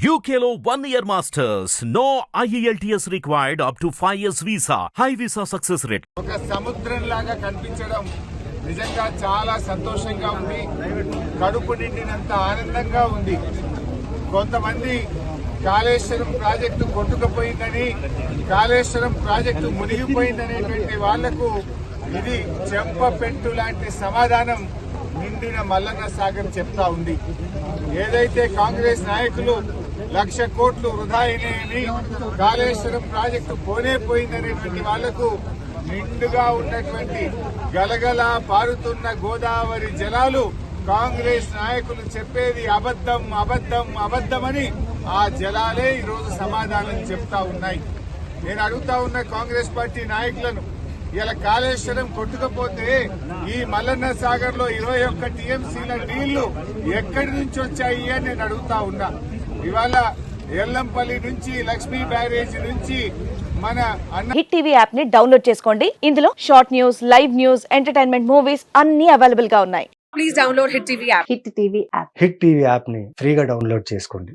UKLO 1 year masters. No IELTS required up to 5 years visa. High visa success rate. ఒక సముద్రం లాగా కనిపించడం నిజంగా చాలా సంతోషంగా ఉంది. కడుపు నిండినంత ఆనందంగా ఉంది. కొంతమంది కాళేశ్వరం ప్రాజెక్టు కొట్టుకుపోయిందని, కాళేశ్వరం ప్రాజెక్టు మునిగిపోయిందనేటువంటి వాళ్లకు ఇది చెంపపెట్టు లాంటి సమాధానం నిండిన మల్లన్న సాగర్ చెప్తా ఉంది. ఏదైతే కాంగ్రెస్ నాయకులు 1,00,000 కోట్లు వృధా అయినాయని, కాళేశ్వరం ప్రాజెక్టు పోయిననేటువంటి వాళ్లకు నిండుగా ఉన్నటువంటి గలగల పారుతున్న గోదావరి జలాలు కాంగ్రెస్ నాయకులు చెప్పేది అబద్ధం అబద్ధం అబద్ధమని ఆ జలాలే ఈరోజు సమాధానం చెప్తా ఉన్నాయి. నేను అడుగుతా ఉన్న కాంగ్రెస్ పార్టీ నాయకులను, ఇలా కాళేశ్వరం కొట్టుకపోతే ఈ మల్లన్న సాగర్ లో 21 టీఎంసీల నీళ్లు ఎక్కడి నుంచి వచ్చాయి అని నేను అడుగుతా ఉన్నా. ఇవాళ ఎల్లంపల్లి నుంచి, లక్ష్మీ బ్యారేజీ నుంచి మన హిట్ టీవీ యాప్ ని డౌన్లోడ్ చేసుకోండి. ఇందులో short news, live news, entertainment movies అన్ని అవైలబుల్ గా ఉన్నాయి. Please download Hit TV app. Hit TV app. Hit TV app ని ఫ్రీగా డౌన్లోడ్ చేసుకోండి.